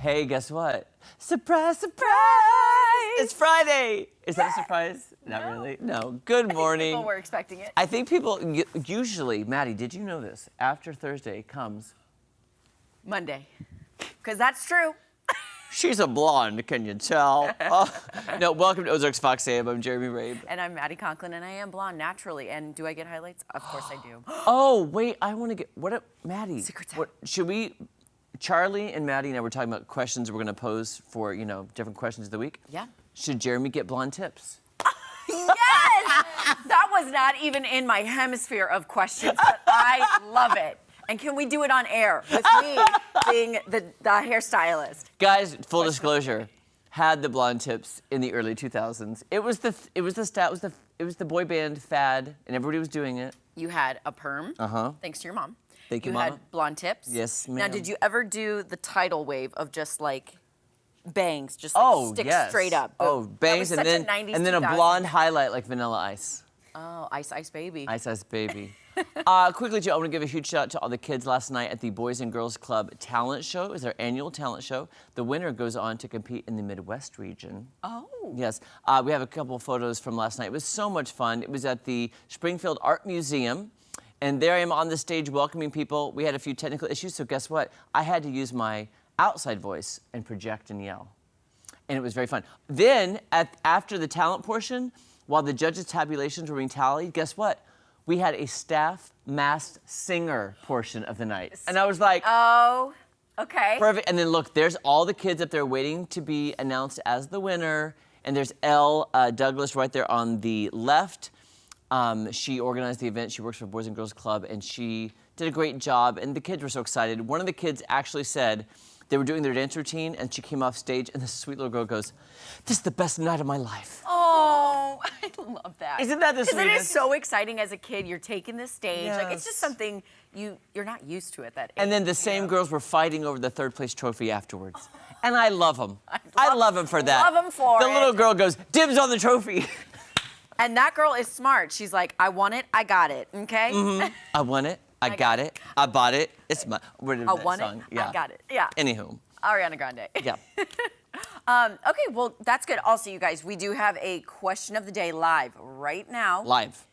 Hey, guess what? Surprise, surprise! It's Friday! Is that a surprise? Not really. No. Good morning. People were expecting it. I think people usually, Maddie, did you know this? After Thursday comes Monday. Because that's true. She's a blonde, can you tell? No, welcome to Ozarks Fox AM. I'm Jeremy Rabe. And I'm Maddie Conklin, and I am blonde naturally. And do I get highlights? Of course I do. Oh, wait, I want to get, Maddie. Secret what, should we, Charlie and Maddie and I were talking about questions we're going to pose for, different questions of the week. Yeah. Should Jeremy get blonde tips? Yes! That was not even in my hemisphere of questions, but I love it. And can we do it on air with me being the hairstylist? Guys, full disclosure, had the blonde tips in the early 2000s. It was the boy band fad, and everybody was doing it. You had a perm. Thanks to your mom. Thank you, You Mama. had blonde tips. Yes, ma'am. Now, did you ever do the tidal wave of just like bangs, just like stick straight up? Oh, bangs, That was and such a 90s, then a 2000s. blonde highlight like Vanilla Ice. Oh, Ice Ice Baby. Ice Ice Baby. Quickly, Joe, I want to give a huge shout out to all the kids last night at the Boys and Girls Club Talent Show. It was their annual talent show. The winner goes on to compete in the Midwest region. Oh. Yes. We have a couple of photos from last night. It was so much fun. It was at the Springfield Art Museum. And there I am on the stage welcoming people. We had a few technical issues, so guess what? I had to use my outside voice and project and yell. And it was very fun. Then, after the talent portion, while the judges' tabulations were being tallied, guess what? We had a staff masked singer portion of the night. And I was like, Oh, okay. perfect. And then look, there's all the kids up there waiting to be announced as the winner. And there's Elle Douglas right there on the left. She organized the event. She works for Boys and Girls Club, and she did a great job. And the kids were so excited. One of the kids actually said they were doing their dance routine, and she came off stage, and this sweet little girl goes, "This is the best night of my life." Oh, I love that. Isn't that the Because it is sweetest? so exciting as a kid. You're taking the stage. Like, it's Yes. just something you're not used to at that age. And then the same girls were fighting over the third place trophy afterwards. And I love them. I love them for that. love 'em for the it. little girl goes, "Dibs on the trophy." And that girl is smart. She's like, I want it, I got it, okay? I won it. I got it. I bought it. It's my. Where did I that want song? it, I got it. Yeah. Anywho. Ariana Grande. Yeah. Okay, well, that's good. Also, you guys, we do have a question of the day live right now. Live.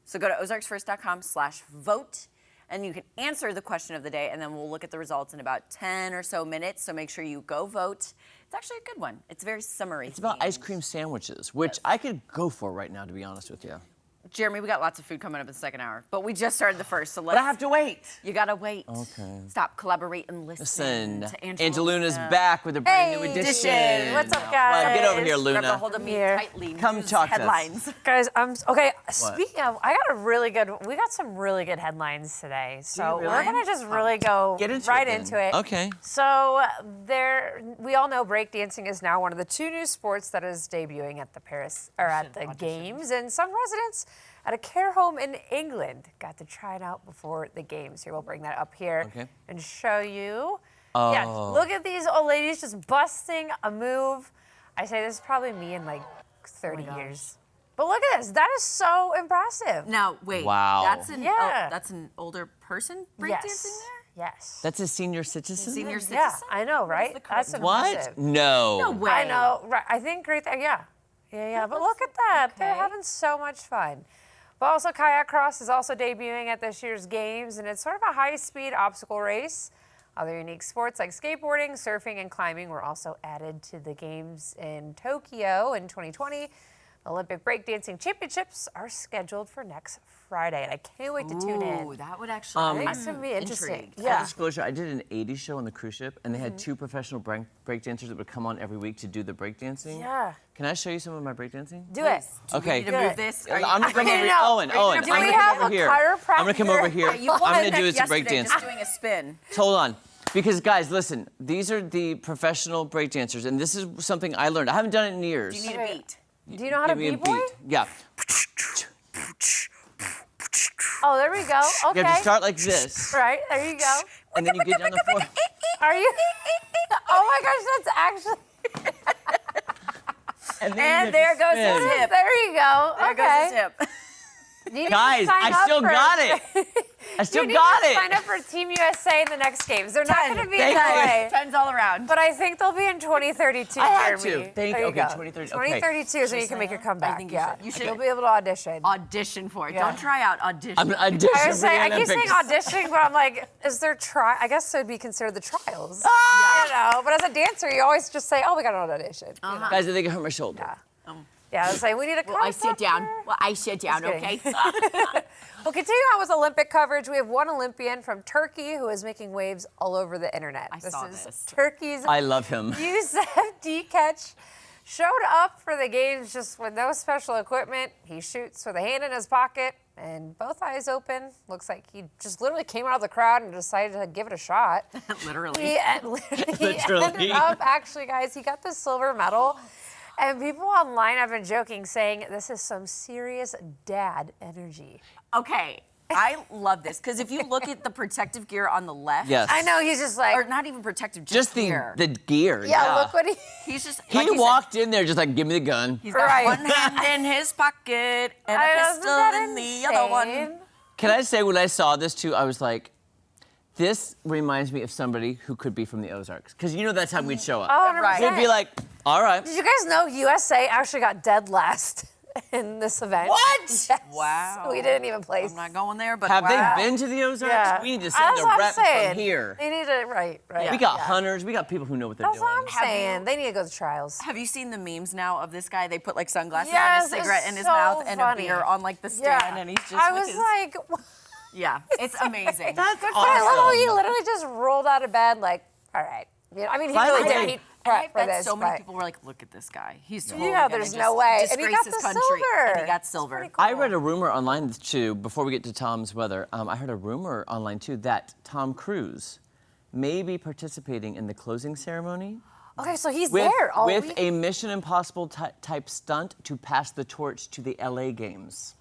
So go to ozarksfirst.com/vote, and you can answer the question of the day, and then we'll look at the results in about 10 or so minutes. So make sure you go vote. It's actually a good one. It's very summary. It's about ice cream sandwiches, which I could go for right now, to be honest with you. Jeremy, we got lots of food coming up in the second hour, but we just started the first, so let's. But I have to wait. You gotta wait. Okay. Stop, collaborate, and listen. Listen, To Angeluna's back with a brand new edition. What's up, guys? Well, get over here, Grab a Luna. hold of me Here. tightly. Come News talk to us. headlines. Guys, okay, speaking of, we got some really good headlines today. So really? we're gonna just really go Get into right it then. into it. Okay. So we all know breakdancing is now one of the two new sports that is debuting at the games, and some residents at a care home in England got to try it out before the games. Here, we'll bring that up here and show you. Oh. Yeah, look at these old ladies just busting a move. I say this is probably me in like 30 years. But look at this. That is so impressive. Now, wait. Wow. That's an older person breakdancing Yes. there? Yes. That's a senior citizen? Senior citizen? Yeah, I know, right? the That's What? impressive. No. No way. I know, right? I think right there, yeah. But look at that. They're okay. having so much fun. But also, kayak cross is also debuting at this year's games, and it's sort of a high-speed obstacle race. Other unique sports like skateboarding, surfing, and climbing were also added to the games in Tokyo in 2020. The Olympic Breakdancing Championships are scheduled for next Friday, and I can't wait to tune Ooh, in. that would actually. I think it's gonna be interesting. intrigued. Full Yeah. disclosure, I did an 80s show on the cruise ship, and they had two professional breakdancers that would come on every week to do the breakdancing. Yeah. Can I show you some of my breakdancing? Do it. Okay. You need to move this. Are you- I'm gonna come over here. No. Owen, I'm Do gonna we come have over a here. chiropractor? I'm gonna come over here. You I'm gonna do some yesterday breakdance. just doing a spin. Hold on. Because guys, listen, these are the professional breakdancers, and this is something I learned. I haven't done it in years. You need a beat. Do you know how to Give me a b-boy? beat. Yeah. Oh, there we go. Okay. You have to start like this, Right, there you go. and then you get down the floor. Are you? Oh my gosh, that's actually. And, then you And have there to goes spin. his hip. There you go. There okay. goes his hip. You need to Guys, sign I up still for got it. I still You need got to it. sign up for Team USA in the next games. They're not going to be in Thank you. LA, 10s all around. but I think they'll be in 2032, I had Jeremy. to. There you Okay, go. 2030. Okay. 2032 is when you can make your comeback. I think you should. You should. You'll be able to audition. Audition for it. Yeah. Don't try out. Audition. I'm gonna audition I for was the saying, I keep saying Olympics. auditioning, but I'm like, is there I guess it would be considered the trials. Ah! You know, but as a dancer, you always just say, oh, we got an audition. You know? Guys, I think I hurt my shoulder. Yeah, I was like, we need a Well, I sit down. Well, I sit down, Just okay? kidding. We'll continue on with Olympic coverage. We have one Olympian from Turkey who is making waves all over the internet. I saw this. Turkey's I love him. Yusuf Dikeç showed up for the games just with no special equipment. He shoots with a hand in his pocket and both eyes open. Looks like he just literally came out of the crowd and decided to give it a shot. Literally. He ended up, actually, guys, he got the silver medal. And people online have been joking, saying this is some serious dad energy. Okay, I love this because if you look at the protective gear on the left, Yes. I know, he's just like, or not even protective, Just gear. the gear. yeah, look what He's just He like you said, walked in there just like, give me the gun. he's got Right. one hand in his pocket and a Isn't pistol that in the other one. insane? Can I say when I saw this too, I was like, this reminds me of somebody who could be from the Ozarks. Because you know that's how we'd show up. Oh, 100%. Right. We'd be like, all right. Did you guys know USA actually got dead last in this event? What? Yes. Wow. We didn't even place. I'm not going there, but Have wow. they been to the Ozarks? Yeah. We need to That's send a what I'm rep saying. from here. They need to, right. We got yeah. hunters. We got people who know what they're That's doing. what I'm Have saying. you- They need to go to trials. Have you seen the memes now of this guy? They put like sunglasses Yes, on, a cigarette it's in his so mouth, and funny. a beer on like the stand, and he's just. I with was his, like, yeah, it's amazing. That's but I love how awesome. he literally just rolled out of bed like, all right. You know, I mean, he Finally. really did. He And I prepped for bet this. so many but- people were like, look at this guy. He's totally Yeah, gonna there's just no way. And he disgrace got his the country. silver. And he got It's silver. pretty cool. I read a rumor online too, before we get to Tom's weather, I heard a rumor online too that Tom Cruise may be participating in the closing ceremony Okay, so he's with, there all with week. a Mission Impossible type stunt to pass the torch to the LA games.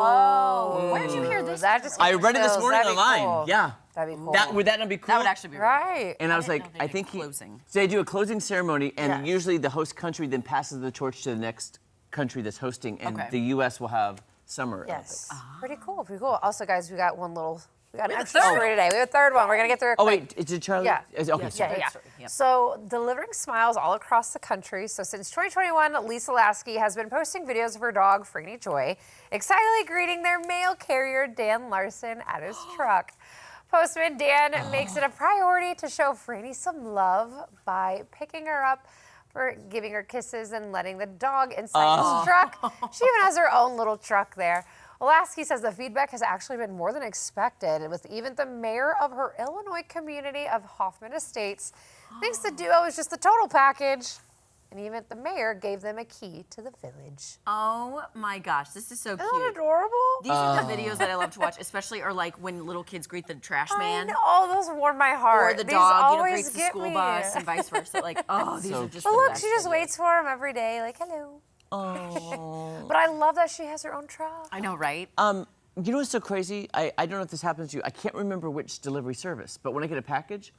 Oh, where did you hear this? That just I read it this chills. morning That'd be online. cool. Yeah. That'd be cool. Would that not be cool? That would actually be right. And I was didn't like, know they I did think closing. So they do a closing ceremony, and Yeah. usually the host country then passes the torch to the next country that's hosting, and Okay. the U.S. will have Summer Yes. Olympics. Pretty cool. Pretty cool. Also, guys, we got an a extra third? story today. We have a third one. We're gonna get through it Oh quick. wait, is it Charlie? Yeah. Okay, Yeah, sorry. yeah. Sorry, yep. So, delivering smiles all across the country. So, since 2021, Lisa Lasky has been posting videos of her dog, Franny Joy, excitedly greeting their mail carrier, Dan Larson, at his truck. Postman Dan makes it a priority to show Franny some love by picking her up, for giving her kisses and letting the dog inside his truck. She even has her own little truck there. Lasky says the feedback has actually been more than expected, with even the mayor of her Illinois community of Hoffman Estates thinks the duo is just the total package, and even the mayor gave them a key to the village. Oh my gosh, this is so Isn't that cute. adorable? These are the videos that I love to watch, especially are like when little kids greet the trash man. I know. Oh, those warm my heart. Or the These dog, always greets the get school me. bus and vice versa. Like, oh, these So are just But the look, best she just videos. waits for him every day, like, hello. Oh. But I love that she has her own truck. I know, right? You know what's so crazy? I don't know if this happens to you. I can't remember which delivery service, but when I get a package,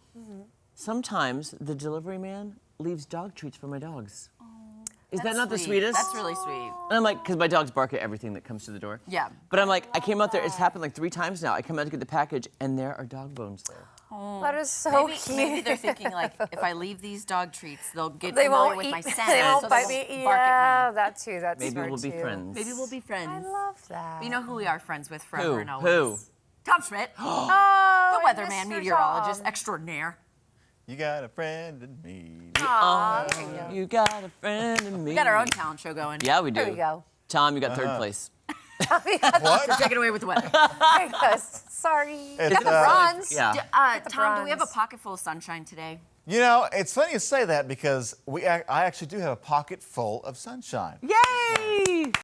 sometimes the delivery man leaves dog treats for my dogs. Is that That's not the sweet. sweetest? That's really sweet. And I'm like, because my dogs bark at everything that comes to the door. Yeah. But I'm like, I came out there, it's happened like 3 times now. I come out to get the package, and there are dog bones there. That is so Maybe, cute. maybe they're thinking like, if I leave these dog treats, they'll get They familiar won't with eat. my scent. They won't so bite they me. won't bark Yeah, at me. that too. That's Maybe smart we'll be too. friends. Maybe we'll be friends. I love that. But you know who we are friends with forever Who? and always? Who? Tom Schmidt, the Oh, weatherman, Mr. meteorologist Tom. extraordinaire. You got a friend in me. Aw, there you go. You got a friend in me. We got our own talent show going. Yeah, we do. There we go. Tom, you got 3rd place. What? Take it away with the weather. There you go. Sorry. It's, Got the bronze. Yeah. Tom, do we have a bronze. pocket full of sunshine today? You know, it's funny you say that because I actually do have a pocket full of sunshine. Yay!